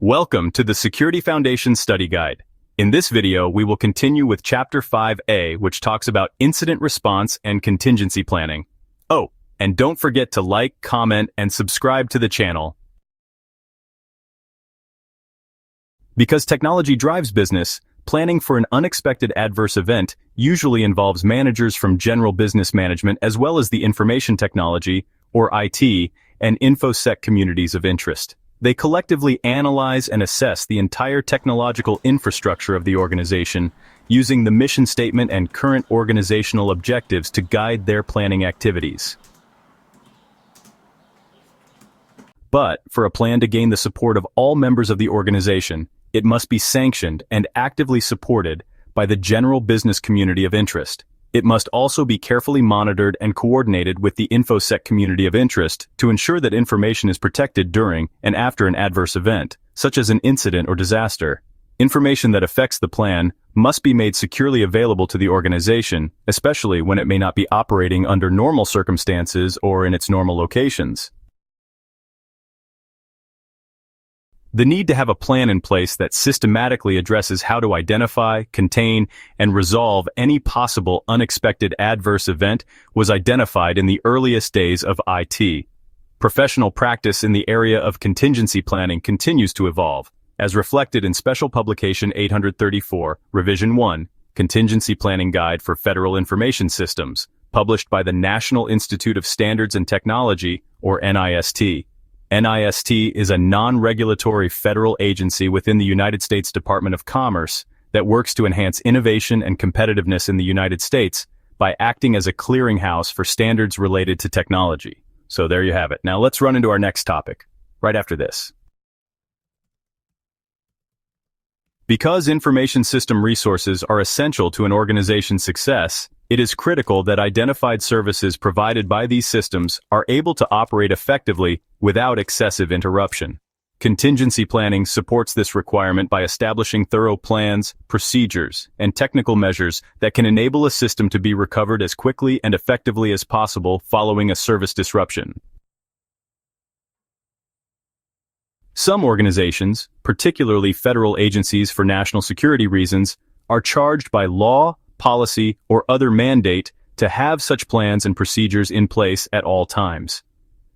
Welcome to the Security Foundation Study Guide. In this video, we will continue with Chapter 5A, which talks about incident response and contingency planning. Oh, and don't forget to like, comment, and subscribe to the channel. Because technology drives business, planning for an unexpected adverse event usually involves managers from general business management as well as the information technology, or IT, and InfoSec communities of interest. They collectively analyze and assess the entire technological infrastructure of the organization, using the mission statement and current organizational objectives to guide their planning activities. But, for a plan to gain the support of all members of the organization, it must be sanctioned and actively supported by the general business community of interest. It must also be carefully monitored and coordinated with the InfoSec community of interest to ensure that information is protected during and after an adverse event, such as an incident or disaster. Information that affects the plan must be made securely available to the organization, especially when it may not be operating under normal circumstances or in its normal locations. The need to have a plan in place that systematically addresses how to identify, contain, and resolve any possible unexpected adverse event was identified in the earliest days of IT. Professional practice in the area of contingency planning continues to evolve, as reflected in Special Publication 834, Revision 1, Contingency Planning Guide for Federal Information Systems, published by the National Institute of Standards and Technology, or NIST. NIST is a non-regulatory federal agency within the United States Department of Commerce that works to enhance innovation and competitiveness in the United States by acting as a clearinghouse for standards related to technology. So there you have it. Now let's run into our next topic, right after this. Because information system resources are essential to an organization's success, it is critical that identified services provided by these systems are able to operate effectively without excessive interruption. Contingency planning supports this requirement by establishing thorough plans, procedures, and technical measures that can enable a system to be recovered as quickly and effectively as possible following a service disruption. Some organizations, particularly federal agencies for national security reasons, are charged by law, policy, or other mandate to have such plans and procedures in place at all times.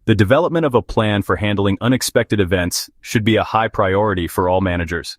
The development of a plan for handling unexpected events should be a high priority for all managers.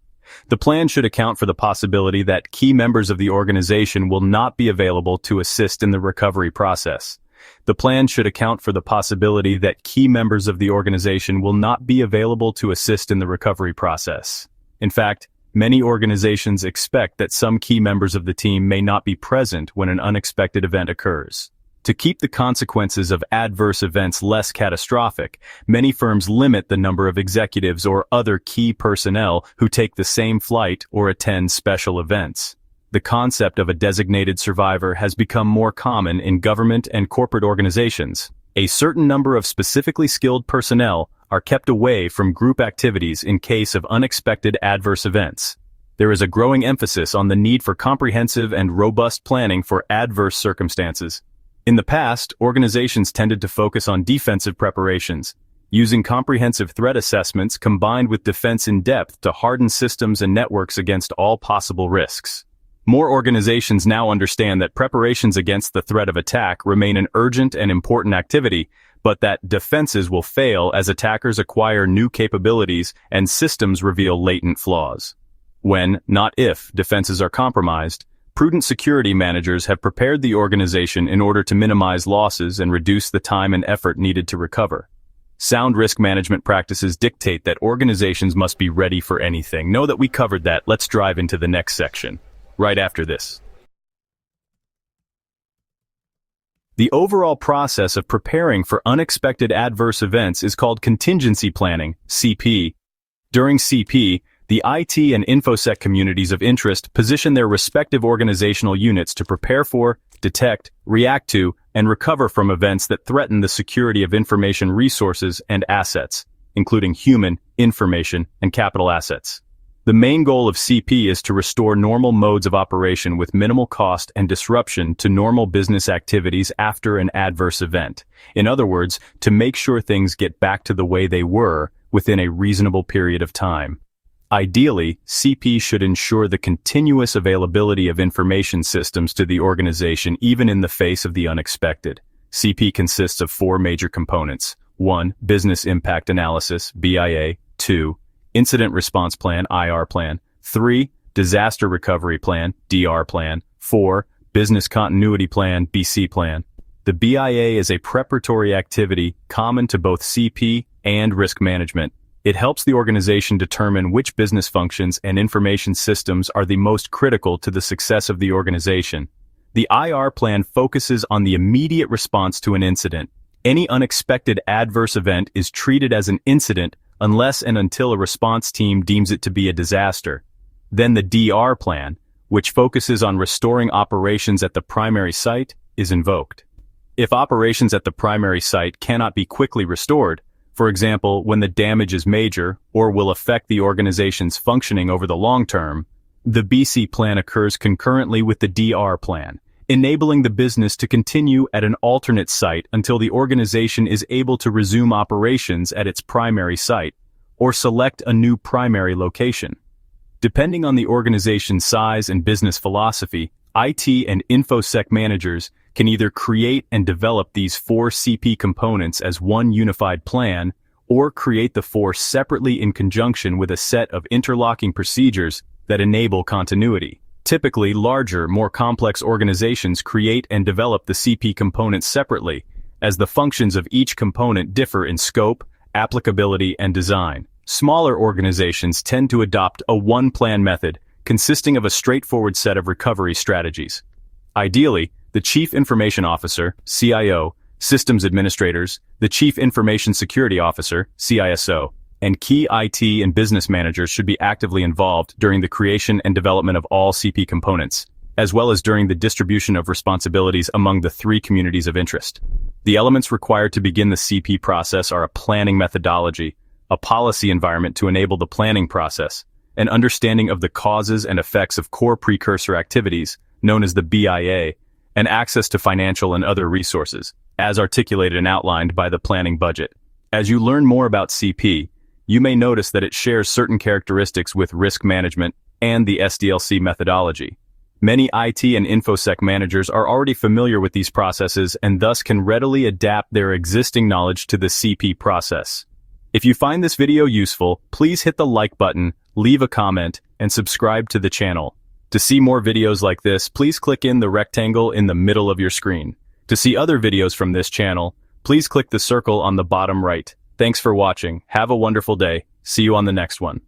The plan should account for the possibility that key members of the organization will not be available to assist in the recovery process. The plan should account for the possibility that key members of the organization will not be available to assist in the recovery process. In fact, many organizations expect that some key members of the team may not be present when an unexpected event occurs. To keep the consequences of adverse events less catastrophic, many firms limit the number of executives or other key personnel who take the same flight or attend special events. The concept of a designated survivor has become more common in government and corporate organizations. A certain number of specifically skilled personnel are kept away from group activities in case of unexpected adverse events. There is a growing emphasis on the need for comprehensive and robust planning for adverse circumstances. In the past, organizations tended to focus on defensive preparations, using comprehensive threat assessments combined with defense in depth to harden systems and networks against all possible risks. More organizations now understand that preparations against the threat of attack remain an urgent and important activity, but that defenses will fail as attackers acquire new capabilities and systems reveal latent flaws. When, not if, defenses are compromised, prudent security managers have prepared the organization in order to minimize losses and reduce the time and effort needed to recover. Sound risk management practices dictate that organizations must be ready for anything. Know that we covered that. Let's dive into the next section, right after this. The overall process of preparing for unexpected adverse events is called contingency planning, CP. During CP, the IT and InfoSec communities of interest position their respective organizational units to prepare for, detect, react to, and recover from events that threaten the security of information resources and assets, including human, information, and capital assets. The main goal of CP is to restore normal modes of operation with minimal cost and disruption to normal business activities after an adverse event. In other words, to make sure things get back to the way they were within a reasonable period of time. Ideally, CP should ensure the continuous availability of information systems to the organization even in the face of the unexpected. CP consists of 4 major components. 1. Business Impact Analysis, BIA. 2. Incident Response Plan, IR Plan. 3. Disaster Recovery Plan, DR Plan. 4. Business Continuity Plan, BC Plan. The BIA is a preparatory activity common to both CP and risk management. It helps the organization determine which business functions and information systems are the most critical to the success of the organization. The IR plan focuses on the immediate response to an incident. Any unexpected adverse event is treated as an incident unless and until a response team deems it to be a disaster. Then the DR plan, which focuses on restoring operations at the primary site, is invoked. If operations at the primary site cannot be quickly restored, for example, when the damage is major or will affect the organization's functioning over the long term, the BC plan occurs concurrently with the DR plan, enabling the business to continue at an alternate site until the organization is able to resume operations at its primary site or select a new primary location. Depending on the organization's size and business philosophy, IT and InfoSec managers can either create and develop these 4 CP components as one unified plan, or create the 4 separately in conjunction with a set of interlocking procedures that enable continuity. Typically, larger, more complex organizations create and develop the CP components separately, as the functions of each component differ in scope, applicability, and design. Smaller organizations tend to adopt a one-plan method consisting of a straightforward set of recovery strategies. Ideally, the Chief Information Officer, CIO, Systems Administrators, the Chief Information Security Officer, CISO, and key IT and business managers should be actively involved during the creation and development of all CP components, as well as during the distribution of responsibilities among the 3 communities of interest. The elements required to begin the CP process are a planning methodology, a policy environment to enable the planning process, an understanding of the causes and effects of core precursor activities, known as the BIA, and access to financial and other resources, as articulated and outlined by the planning budget. As you learn more about CP, you may notice that it shares certain characteristics with risk management and the SDLC methodology. Many IT and InfoSec managers are already familiar with these processes and thus can readily adapt their existing knowledge to the CP process. If you find this video useful, please hit the like button, leave a comment, and subscribe to the channel. To see more videos like this, please click in the rectangle in the middle of your screen. To see other videos from this channel, please click the circle on the bottom right. Thanks for watching. Have a wonderful day. See you on the next one.